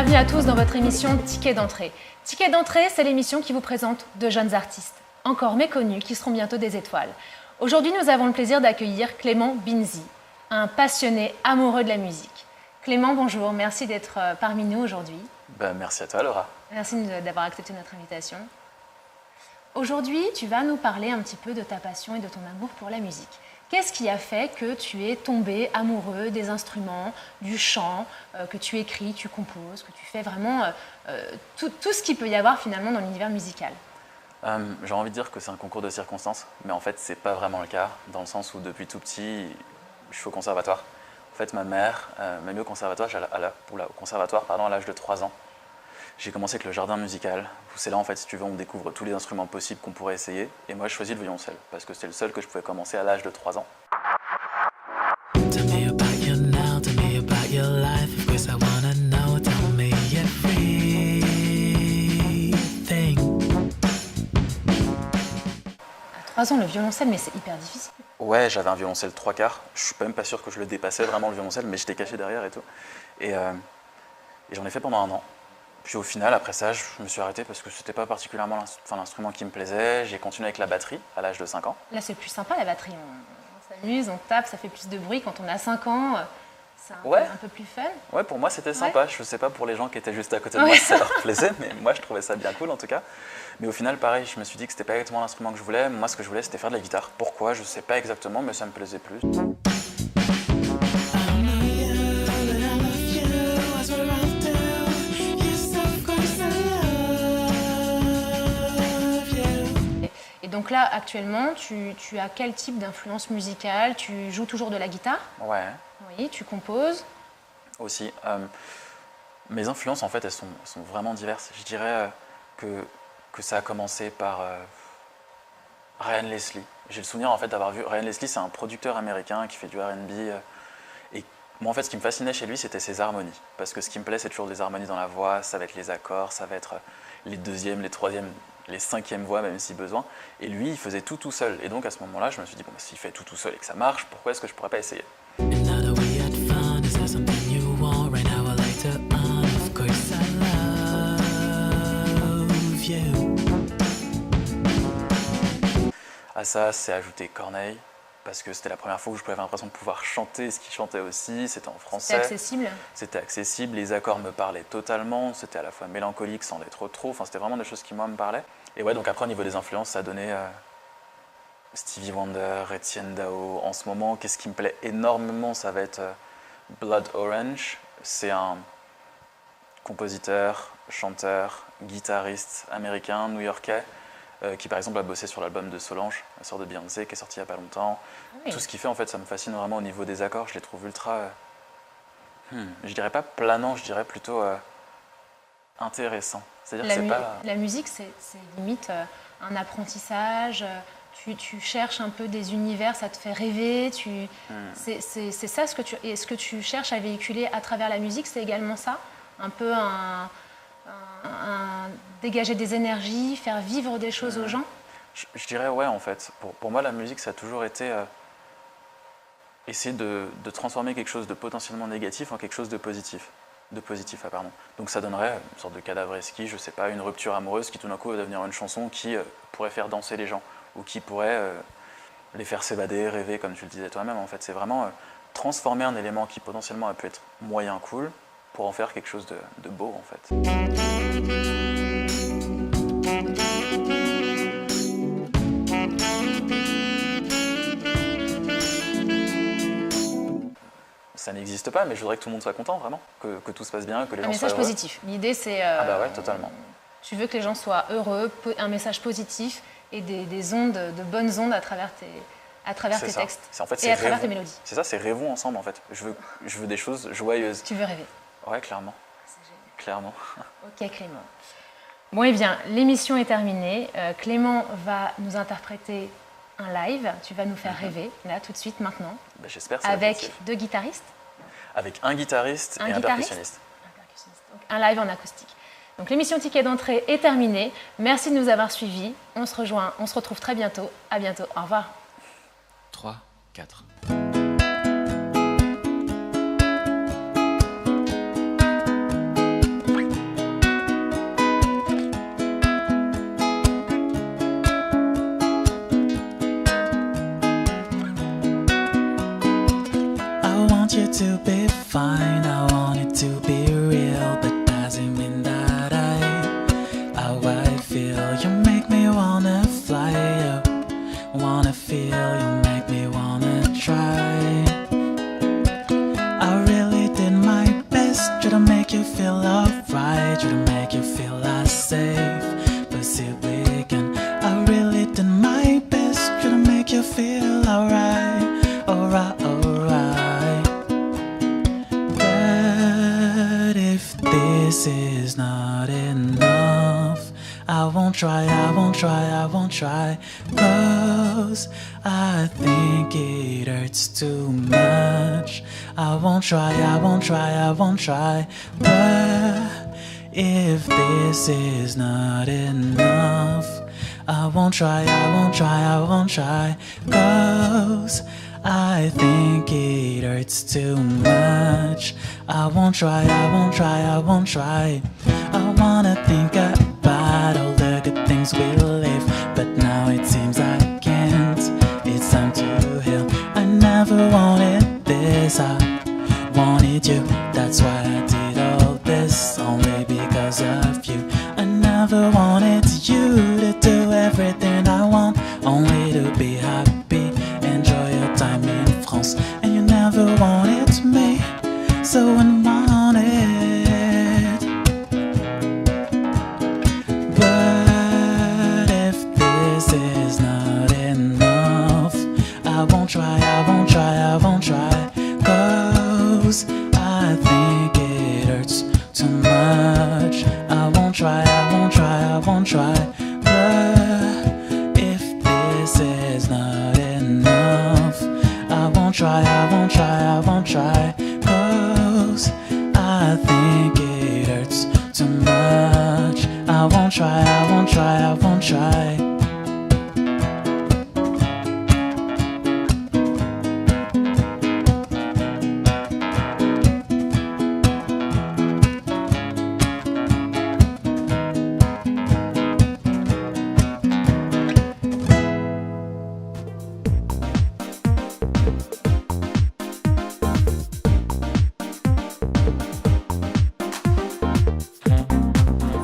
Bienvenue à tous dans votre émission Ticket d'entrée. Ticket d'entrée, c'est l'émission qui vous présente de jeunes artistes, encore méconnus, qui seront bientôt des étoiles. Aujourd'hui, nous avons le plaisir d'accueillir Clément Binzi, un passionné amoureux de la musique. Clément, bonjour, merci d'être parmi nous aujourd'hui. Merci à toi, Laura. Merci d'avoir accepté notre invitation. Aujourd'hui, tu vas nous parler un petit peu de ta passion et de ton amour pour la musique. Qu'est-ce qui a fait que tu es tombé amoureux des instruments, du chant, que tu écris, tu composes, que tu fais vraiment tout ce qu'il peut y avoir finalement dans l'univers musical? J'ai envie de dire que c'est un concours de circonstances, mais en fait, c'est pas vraiment le cas, dans le sens où depuis tout petit, je suis au conservatoire. En fait, ma mère m'a mis au conservatoire, à l'âge de 3 ans. J'ai commencé avec le jardin musical, où c'est là, en fait, si tu veux, on découvre tous les instruments possibles qu'on pourrait essayer. Et moi, je choisis le violoncelle, parce que c'est le seul que je pouvais commencer à l'âge de 3 ans. À 3 ans, le violoncelle, mais c'est hyper difficile. Ouais, j'avais un violoncelle 3/4. Je suis même pas sûr que je le dépassais vraiment le violoncelle, mais j'étais caché derrière et tout. Et j'en ai fait pendant 1 an. Puis au final, après ça, je me suis arrêté parce que c'était pas particulièrement l'instrument qui me plaisait. J'ai continué avec la batterie à l'âge de 5 ans. Là, c'est plus sympa la batterie. On s'amuse, on tape, ça fait plus de bruit. Quand on a 5 ans, c'est un peu plus fun. Ouais, pour moi, c'était sympa. Je sais pas pour les gens qui étaient juste à côté de moi si ça leur plaisait, mais moi, je trouvais ça bien cool en tout cas. Mais au final, pareil, je me suis dit que c'était pas exactement l'instrument que je voulais. Moi, ce que je voulais, c'était faire de la guitare. Pourquoi? Je sais pas exactement, mais ça me plaisait plus. Donc là, actuellement, tu as quel type d'influence musicale? Tu joues toujours de la guitare? Ouais. Oui, tu composes? Aussi. Mes influences, en fait, elles sont vraiment diverses. Je dirais que ça a commencé par Ryan Leslie. J'ai le souvenir, en fait, d'avoir vu... Ryan Leslie, c'est un producteur américain qui fait du R&B. Et moi, en fait, ce qui me fascinait chez lui, c'était ses harmonies. Parce que ce qui me plaît, c'est toujours les harmonies dans la voix. Ça va être les accords, ça va être les deuxièmes, les troisièmes, les cinquièmes voix, même si besoin. Et lui, il faisait tout seul. Et donc, à ce moment-là, je me suis dit, bon, s'il fait tout seul et que ça marche, pourquoi est-ce que je pourrais pas essayer? À ça, c'est ajouté Corneille, parce que c'était la première fois où j'avais l'impression de pouvoir chanter ce qu'il chantait aussi, c'était en français. C'était accessible? C'était accessible, les accords me parlaient totalement, c'était à la fois mélancolique sans l'être trop, enfin c'était vraiment des choses qui moi me parlaient. Et ouais, donc après au niveau des influences, ça a donné Stevie Wonder, Etienne Dao. En ce moment, qu'est-ce qui me plaît énormément, ça va être Blood Orange. C'est un compositeur, chanteur, guitariste américain, new-yorkais, qui par exemple a bossé sur l'album de Solange, la sœur de Beyoncé, qui est sorti il n'y a pas longtemps. Oui. Tout ce qu'il fait, en fait, ça me fascine vraiment au niveau des accords. Je les trouve ultra, je dirais pas planant, je dirais plutôt intéressant. C'est-à-dire que la musique, c'est limite un apprentissage. Tu cherches un peu des univers, ça te fait rêver. C'est ça ce que tu cherches à véhiculer à travers la musique, c'est également ça, un peu dégager des énergies, faire vivre des choses aux gens? Je dirais ouais, en fait. Pour moi, la musique, ça a toujours été essayer de transformer quelque chose de potentiellement négatif en quelque chose de positif. Donc ça donnerait une sorte de cadavreski, je sais pas, une rupture amoureuse qui tout d'un coup va devenir une chanson qui pourrait faire danser les gens, ou qui pourrait les faire s'évader, rêver, comme tu le disais toi-même. En fait, c'est vraiment transformer un élément qui potentiellement a pu être moyen cool, pour en faire quelque chose de beau, en fait. Ça n'existe pas, mais je voudrais que tout le monde soit content, vraiment, que tout se passe bien, que les gens soient heureux. Un message positif. L'idée, c'est... Ah bah ouais, totalement. Tu veux que les gens soient heureux, un message positif et des ondes, de bonnes ondes à travers tes textes en fait, et à travers tes mélodies. C'est ça, c'est rêvons ensemble, en fait. Je veux des choses joyeuses. Tu veux rêver? Ouais, clairement. C'est génial. Clairement. Ok, Clément. Bon, eh bien, l'émission est terminée. Clément va nous interpréter un live. Tu vas nous faire rêver, là, tout de suite, maintenant. Ben, j'espère. Avec 2 guitaristes? Avec un guitariste et un percussionniste. Donc, un live en acoustique. Donc l'émission Ticket d'entrée est terminée. Merci de nous avoir suivis. On se retrouve très bientôt. À bientôt. Au revoir. 3, 4. it to be fine, I want it to be real, but doesn't mean that how I feel. You make me wanna fly, you wanna feel, you make me wanna try. I really did my best, try to make you feel alright, try to make you feel as safe, but still we can. I really did my best, try to make you feel alright, alright, alright. But if this is not enough, I won't try, I won't try, I won't try, 'cause I think it hurts too much. I won't try, I won't try, I won't try, but if this is not enough, I won't try, I won't try, I won't try, 'cause I think it hurts too much. I won't try, I won't try, I won't try. I wanna think about all the good things we live, but now it seems I can't. It's time to heal. I never wanted this, I wanted you. That's why I did all this, only because of you. I never wanted you to do everything I want, only to be happy, enjoy your time in France. And you never wanted me, so unwanted. But if this is not enough, I won't try, I won't try, I won't try, 'cause I think it hurts too much. I won't try, I won't try, I won't try, but if this is not enough, I won't try, I won't try, I won't try, 'cause I think it hurts too much. I won't try, I won't try, I won't try.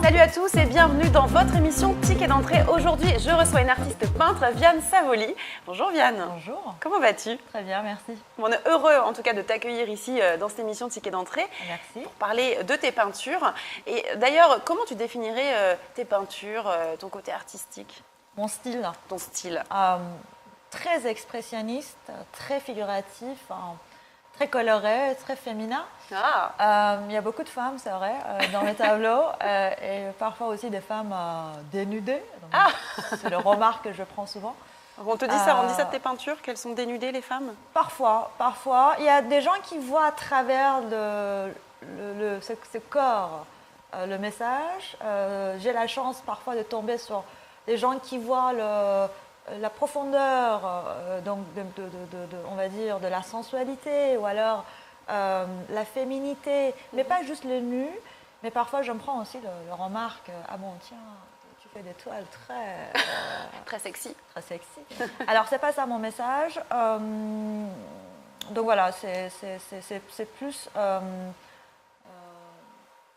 Salut à tous et bienvenue dans votre émission Ticket d'entrée. Aujourd'hui, je reçois une artiste peintre, Vianne Savoli. Bonjour Vianne. Bonjour. Comment vas-tu? Très bien, merci. On est heureux en tout cas de t'accueillir ici dans cette émission Ticket d'entrée. Merci. Pour parler de tes peintures. Et d'ailleurs, comment tu définirais tes peintures, ton côté artistique, Mon style, ton style? très expressionniste, très figuratif, très coloré, très féminin. Ah, Il y a beaucoup de femmes, c'est vrai, dans les tableaux, et parfois aussi des femmes dénudées. Donc, c'est le remarque que je prends souvent. on te dit ça, on dit ça de tes peintures, qu'elles sont dénudées les femmes? Parfois. Il y a des gens qui voient à travers ce corps le message. J'ai la chance parfois de tomber sur des gens qui voient la profondeur donc on va dire de la sensualité, ou alors la féminité, mais pas juste le nu. Mais parfois je me prends aussi le remarque, ah bon tiens, tu fais des toiles très Très sexy. très sexy. Alors c'est pas ça mon message. Donc voilà, c'est plus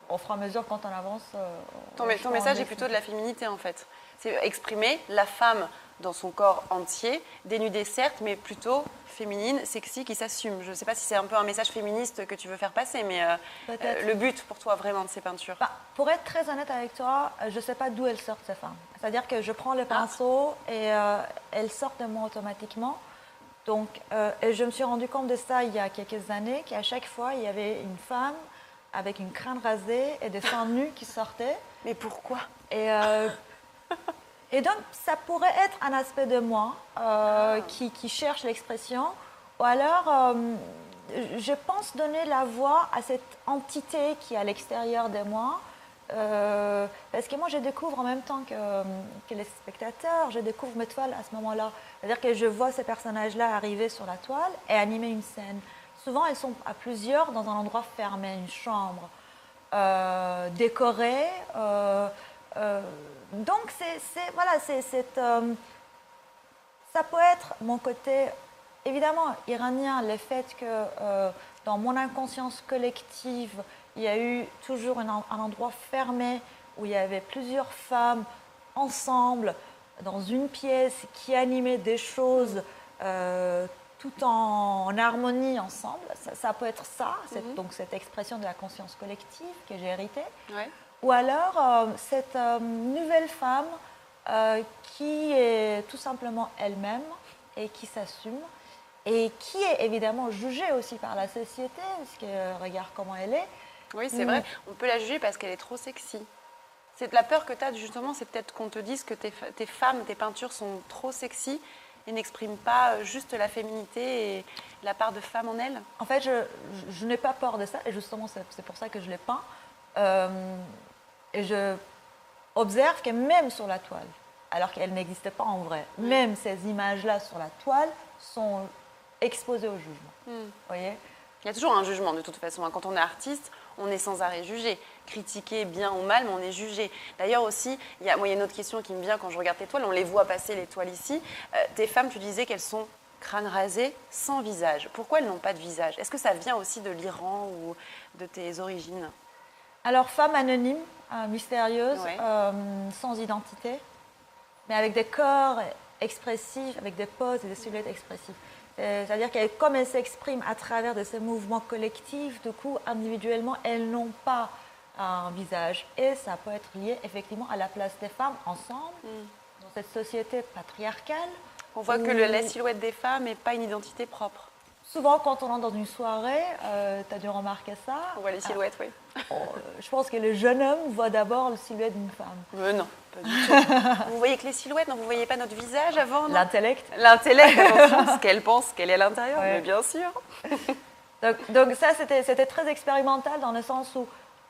au fur et à mesure quand on avance. Ton message est plutôt de la féminité en fait. C'est exprimer la femme dans son corps entier, dénudée certes, mais plutôt féminine, sexy, qui s'assume. Je ne sais pas si c'est un peu un message féministe que tu veux faire passer, mais le but pour toi vraiment de ces peintures. Pour être très honnête avec toi, je ne sais pas d'où elles sortent ces femmes. C'est-à-dire que je prends le pinceau et elles sortent de moi automatiquement. Donc, et je me suis rendu compte de ça il y a quelques années, qu'à chaque fois, il y avait une femme avec une crâne rasée et des seins nus qui sortaient. Mais pourquoi? Et donc, ça pourrait être un aspect de moi qui cherche l'expression. Ou alors, je pense donner la voix à cette entité qui est à l'extérieur de moi. Parce que moi, je découvre en même temps que les spectateurs, je découvre mes toiles à ce moment-là. C'est-à-dire que je vois ces personnages-là arriver sur la toile et animer une scène. Souvent, elles sont à plusieurs dans un endroit fermé, une chambre, décorée. Donc, ça peut être mon côté évidemment, iranien, le fait que dans mon inconscience collective, il y a eu toujours un endroit fermé où il y avait plusieurs femmes ensemble dans une pièce qui animaient des choses tout en harmonie ensemble. Ça peut être ça, donc cette expression de la conscience collective que j'ai héritée. Ouais. Ou alors cette nouvelle femme qui est tout simplement elle-même et qui s'assume et qui est évidemment jugée aussi par la société, parce que regarde comment elle est. Oui, c'est vrai, on peut la juger parce qu'elle est trop sexy. C'est la peur que tu as justement, c'est peut-être qu'on te dise que tes femmes, tes peintures sont trop sexy et n'expriment pas juste la féminité et la part de femme en elles. En fait, je n'ai pas peur de ça, et justement, c'est pour ça que je les peins. Et je observe que même sur la toile, alors qu'elles n'existent pas en vrai, même ces images-là sur la toile sont exposées au jugement. Vous voyez ? Il y a toujours un jugement de toute façon. Quand on est artiste, on est sans arrêt jugé. Critiqué bien ou mal, mais on est jugé. D'ailleurs aussi, il y a une autre question qui me vient quand je regarde tes toiles. On les voit passer, les toiles ici. Tes femmes, tu disais qu'elles sont crâne rasé, sans visage. Pourquoi elles n'ont pas de visage? Est-ce que ça vient aussi de l'Iran ou de tes origines? Alors, femme anonyme, mystérieuse, Ouais. sans identité, mais avec des corps expressifs, avec des poses et des silhouettes expressives. C'est-à-dire comme elles s'expriment à travers de ces mouvements collectifs, du coup, individuellement, elles n'ont pas un visage. Et ça peut être lié effectivement à la place des femmes ensemble, dans cette société patriarcale. On voit que la silhouette des femmes n'est pas une identité propre. Souvent, quand on entre dans une soirée, tu as dû remarquer ça. On voit les silhouettes, oui. Je pense que le jeune homme voit d'abord la silhouette d'une femme. Non, pas du tout. Vous voyez que les silhouettes, non, vous ne voyez pas notre visage avant, non? L'intellect. L'intellect, attention, ce qu'elle pense, qu'elle est à l'intérieur, Ouais. mais bien sûr. Donc ça, c'était très expérimental dans le sens où,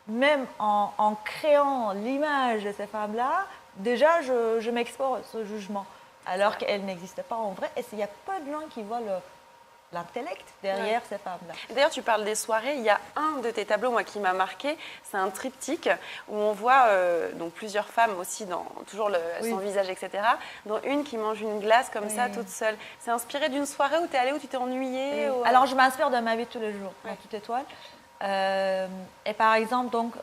même en créant l'image de ces femmes-là, déjà, je m'expose au jugement, alors qu'elles n'existent pas en vrai. Et il y a peu de gens qui voient l'intellect derrière ces femmes-là. D'ailleurs, tu parles des soirées. Il y a un de tes tableaux, moi, qui m'a marqué. C'est un triptyque où on voit donc plusieurs femmes aussi, toujours sans visage, etc. Dont une qui mange une glace comme ça, toute seule. C'est inspiré d'une soirée où tu es allée, où tu t'es ennuyée ou... Alors, je m'inspire de ma vie de tous les jours, dans toute étoile. Et par exemple, donc,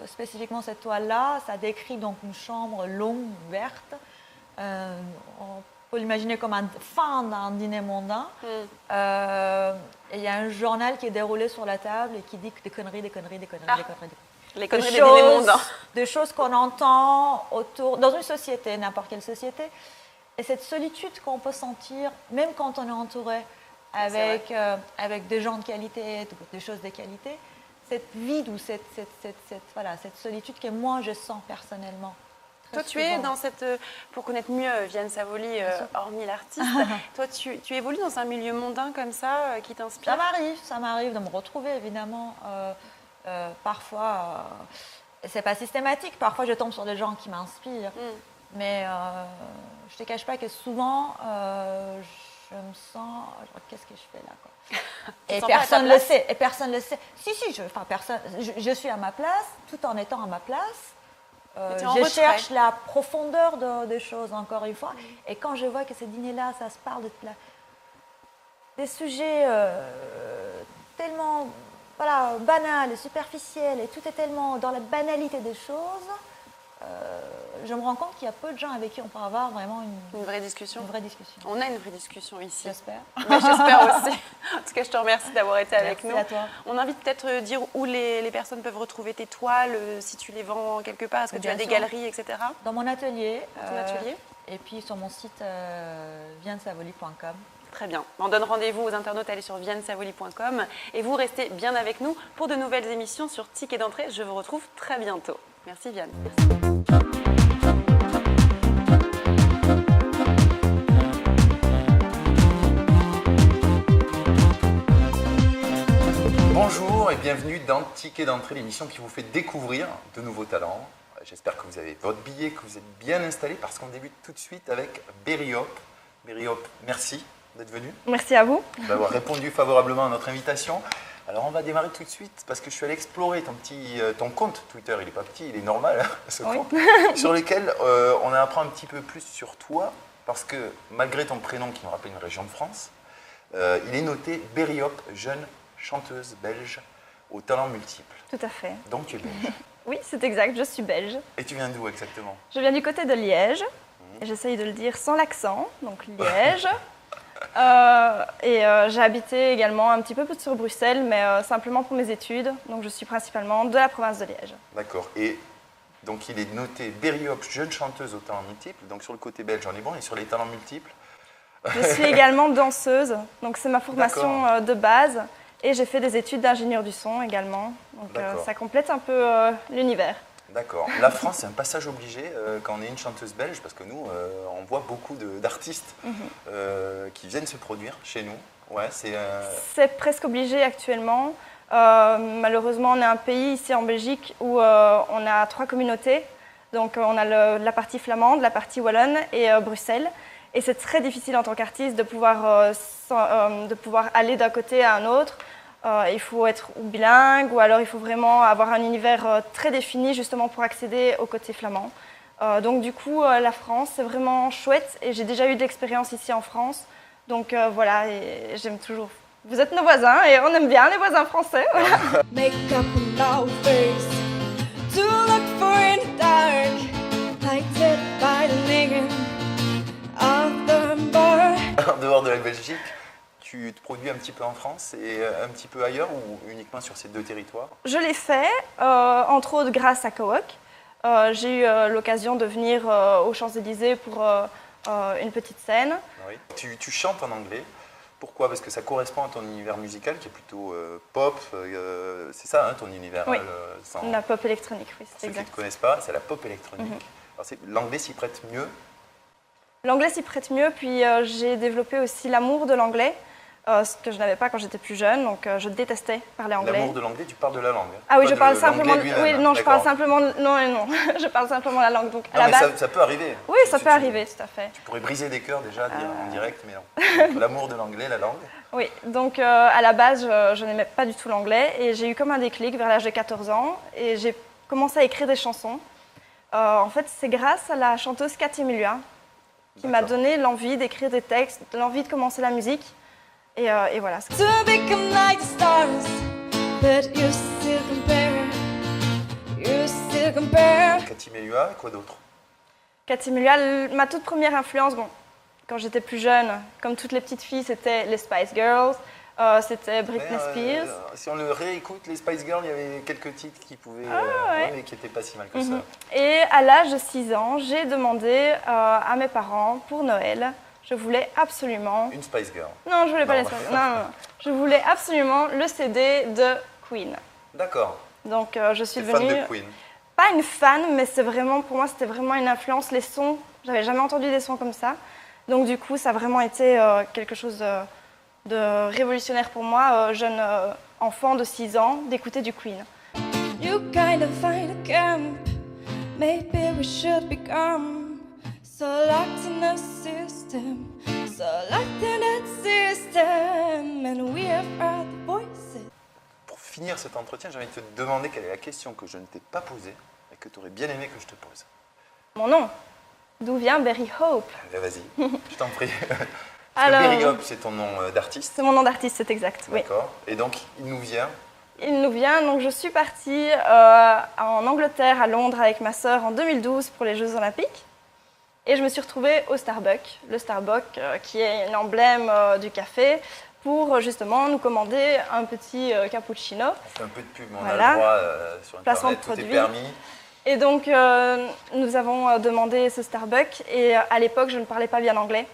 spécifiquement cette toile-là, ça décrit donc une chambre longue, verte. On peut l'imaginer comme un fin d'un dîner mondain. Et il y a un journal qui est déroulé sur la table et qui dit que des conneries, des conneries, des conneries, des conneries. Les conneries des dîners mondains. Des choses qu'on entend dans une société, n'importe quelle société. Et cette solitude qu'on peut sentir, même quand on est entouré avec des gens de qualité, des choses de qualité, cette vide ou cette solitude que moi je sens personnellement. Toi, tu es dans cette... Pour connaître mieux Vianne Savoli, hormis l'artiste, toi, tu évolues dans un milieu mondain comme ça, qui t'inspire? Ça m'arrive de me retrouver, évidemment. Parfois, c'est pas systématique. Parfois, je tombe sur des gens qui m'inspirent. Mais je te cache pas que souvent, je me sens... Qu'est-ce que je fais là, quoi? Et personne ne le sait. Et personne le sait. Si, je suis à ma place, tout en étant à ma place. Je cherche la profondeur des choses, encore une fois. Et quand je vois que ces dîners-là, ça se parle des sujets tellement banals et superficiels, et tout est tellement dans la banalité des choses, je me rends compte qu'il y a peu de gens avec qui on peut avoir vraiment une vraie discussion. On a une vraie discussion ici. J'espère. Mais j'espère aussi. En tout cas, je te remercie d'avoir été avec nous. Merci à toi. On invite peut-être dire où les personnes peuvent retrouver tes toiles, si tu les vends quelque part. Est-ce que tu as des galeries, etc. Dans mon atelier. Ton atelier. Et puis sur mon site viannesavoli.com. Très bien. On donne rendez-vous aux internautes, allez sur viannesavoli.com. Et vous restez bien avec nous pour de nouvelles émissions sur Ticket d'entrée. Je vous retrouve très bientôt. Merci Vianne. Bonjour et bienvenue dans Ticket d'entrée, l'émission qui vous fait découvrir de nouveaux talents. J'espère que vous avez votre billet, que vous êtes bien installés parce qu'on débute tout de suite avec Berry Hop. Berry Hop, merci d'être venu. Merci à vous. D'avoir répondu favorablement à notre invitation. Alors on va démarrer tout de suite parce que je suis allé explorer ton compte Twitter. Il n'est pas petit, il est normal, ce compte, sur lequel on apprend un petit peu plus sur toi parce que malgré ton prénom qui nous rappelle une région de France, il est noté Berry Hop, jeune chanteuse belge aux talents multiples. Tout à fait. Donc tu es belge. Oui, c'est exact, je suis belge. Et tu viens d'où exactement? Je viens du côté de Liège, et j'essaye de le dire sans l'accent, donc Liège. J'ai habité également un petit peu plus sur Bruxelles, mais simplement pour mes études. Donc je suis principalement de la province de Liège. D'accord. Et donc il est noté Berry Hop, jeune chanteuse aux talents multiples. Donc sur le côté belge, on est bon. Et sur les talents multiples? Je suis également danseuse, donc c'est ma formation de base. Et j'ai fait des études d'ingénieur du son également. Donc ça complète un peu l'univers. D'accord. La France, c'est un passage obligé quand on est une chanteuse belge, parce que nous, on voit beaucoup d'artistes qui viennent se produire chez nous. Ouais, c'est presque obligé actuellement. Malheureusement, on est un pays ici en Belgique où on a 3 communautés. Donc on a la partie flamande, la partie wallonne et Bruxelles. Et c'est très difficile en tant qu'artiste de pouvoir aller d'un côté à un autre. Il faut être bilingue ou alors il faut vraiment avoir un univers très défini justement pour accéder au côté flamand. Donc du coup, la France, c'est vraiment chouette et j'ai déjà eu de l'expérience ici en France. Donc voilà, et j'aime toujours. Vous êtes nos voisins et on aime bien les voisins français. Voilà. Make up no face to look for in the dark, lighted by the naked of the bar. En dehors de la Belgique, tu te produis un petit peu en France et un petit peu ailleurs ou uniquement sur ces 2 territoires? Je l'ai fait, entre autres grâce à Cowoc. J'ai eu l'occasion de venir aux Champs-Élysées pour une petite scène. Oui. Tu chantes en anglais. Pourquoi? Parce que ça correspond à ton univers musical qui est plutôt pop. C'est ça, hein, ton univers? Oui, la pop électronique, oui, c'est exact. Ceux qui ne te connaissent pas, c'est la pop électronique. L'anglais s'y prête mieux? L'anglais s'y prête mieux, puis j'ai développé aussi l'amour de l'anglais. Ce que je n'avais pas quand j'étais plus jeune, donc je détestais parler anglais. L'amour de l'anglais, tu parles de la langue? Ah oui, pas je parle simplement. Oui, non, je parle D'accord. simplement. Non, non, je parle simplement la langue. Donc, à Non, la mais base, ça peut arriver. oui, ça peut arriver, tout à fait. Tu pourrais briser des cœurs déjà dire en direct, mais non. Donc, l'amour de l'anglais, la langue. Oui, donc à la base, je n'aimais pas du tout l'anglais et j'ai eu comme un déclic vers l'âge de 14 ans et j'ai commencé à écrire des chansons. En fait, c'est grâce à la chanteuse Cathy Melua qui m'a donné l'envie d'écrire des textes, l'envie de commencer la musique. Et voilà. To become like the stars, but you still compare. Cathy Melua, et quoi d'autre? Cathy Melua, ma toute première influence, bon, quand j'étais plus jeune, comme toutes les petites filles, c'était les Spice Girls, c'était Britney Spears. Si on le réécoute, les Spice Girls, il y avait quelques titres qui pouvaient, mais qui n'étaient pas si mal que ça. Et à l'âge de 6 ans, j'ai demandé à mes parents pour Noël. Je voulais absolument... Une Spice Girl? Non, je voulais pas les Spice Girls. Non. Je voulais absolument le CD de Queen. D'accord. Donc je suis T'es devenue... fan de Queen? Pas une fan, mais c'est vraiment, pour moi, c'était vraiment une influence. Les sons, j'avais jamais entendu des sons comme ça. Donc du coup, ça a vraiment été quelque chose de révolutionnaire pour moi, jeune enfant de 6 ans, d'écouter du Queen. You kind of find a camp. Maybe we should become so locked in the system, so locked in that system, and we have heard the voices. Pour finir cet entretien, j'ai envie de te demander quelle est la question que je ne t'ai pas posée et que tu aurais bien aimé que je te pose. Mon nom, d'où vient Berry Hope? Allez, vas-y, je t'en prie. Alors, Berry Hop, c'est ton nom d'artiste? C'est mon nom d'artiste, c'est exact, oui. D'accord. Et donc, il nous vient? Il nous vient, donc je suis partie en Angleterre, à Londres, avec ma sœur en 2012 pour les Jeux Olympiques. Et je me suis retrouvée au Starbucks, le Starbucks qui est un emblème du café, pour justement nous commander un petit cappuccino. On fait un peu de pub, on Voilà. a le droit sur Placement Internet, de tout est produit. permis. Et donc nous avons demandé ce Starbucks et à l'époque je ne parlais pas bien anglais.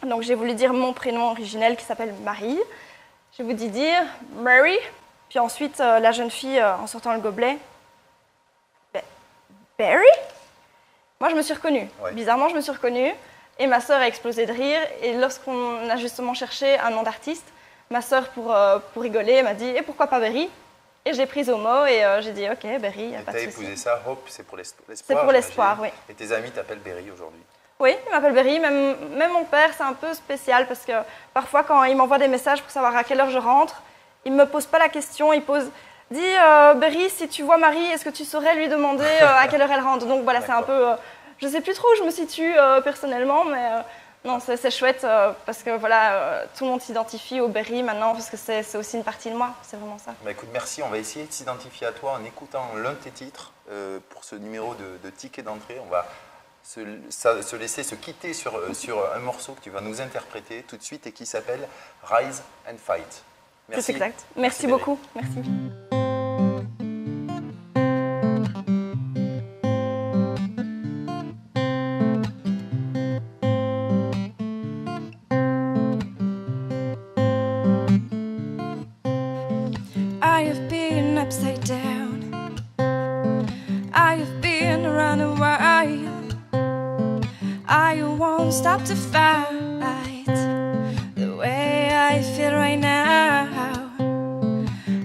Donc j'ai voulu dire mon prénom originel qui s'appelle Marie. J'ai voulu dire Mary. Puis ensuite la jeune fille en sortant le gobelet, Berry? Moi, je me suis reconnue. Ouais. Bizarrement, je me suis reconnue. Et ma sœur a explosé de rire. Et lorsqu'on a justement cherché un nom d'artiste, ma sœur, pour rigoler, m'a dit « Et pourquoi pas Berry ?» Et j'ai pris au mot et j'ai dit « Ok, Berry, il n'y a Et pas tu de as souci. épousé ça, Hope, c'est pour l'espoir. C'est pour l'espoir, oui. Et tes amis t'appellent Berry aujourd'hui? Oui, il m'appelle Berry. Même mon père, c'est un peu spécial parce que parfois, quand il m'envoie des messages pour savoir à quelle heure je rentre, il ne me pose pas la question. Il pose « Dis, Berry, si tu vois Marie, est-ce que tu saurais lui demander à quelle heure elle rentre ?» Donc voilà, c'est un peu... je ne sais plus trop où je me situe personnellement, Non, c'est chouette parce que voilà, tout le monde s'identifie au Berry maintenant parce que c'est aussi une partie de moi, c'est vraiment ça. Bah, écoute, merci. On va essayer de s'identifier à toi en écoutant l'un de tes titres pour ce numéro de ticket d'entrée. On va se laisser se quitter sur un morceau que tu vas nous interpréter tout de suite et qui s'appelle Rise and Fight. Merci. C'est exact. Merci Berry. beaucoup. Merci. I have been upside down. I have been around the world. I won't stop to fight the way I feel right now.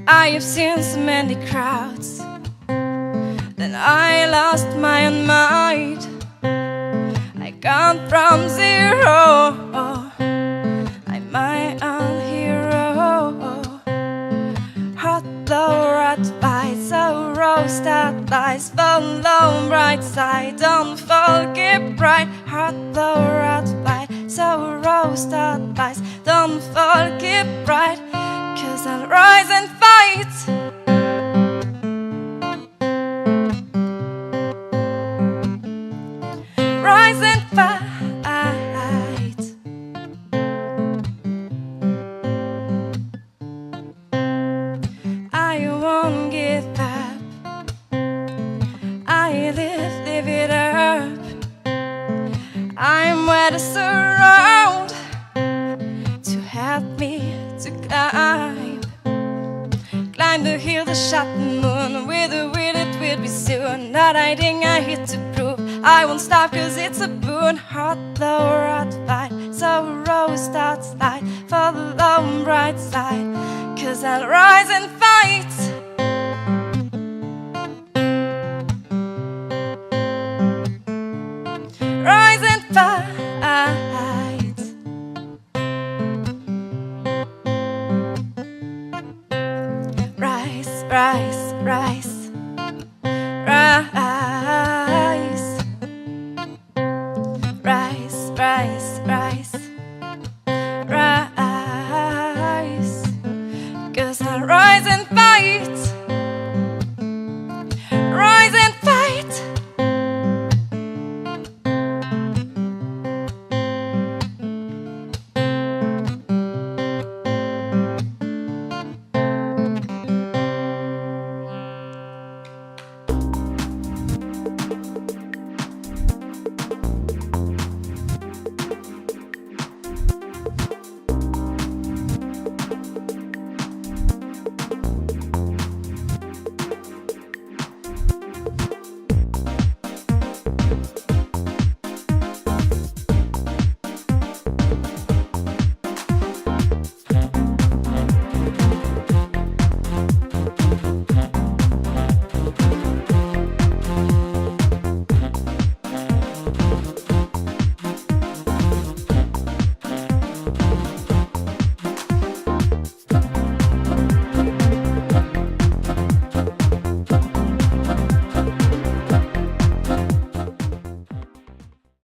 I have seen so many crowds. Then I lost my own mind. I gone from zero. I'm my own hero. Hot low rat fight, so rose that lies, follow bright side, don't fall, keep bright. Hot low rat fight, so rose that lies, don't fall, keep bright. 'Cause I'll rise and fight. Rise and fight. I won't give up. I live it up. I'm where to surround to help me to climb. Climb the hill, the shot the moon. With the wind it will be soon. Not hiding, I hit to prove I won't stop 'cause it's a boon. Hot, low, rat fight, so rose starts light for the long bright side. 'Cause I'll rise and fight. Rise and fight. Rise, rise, rise.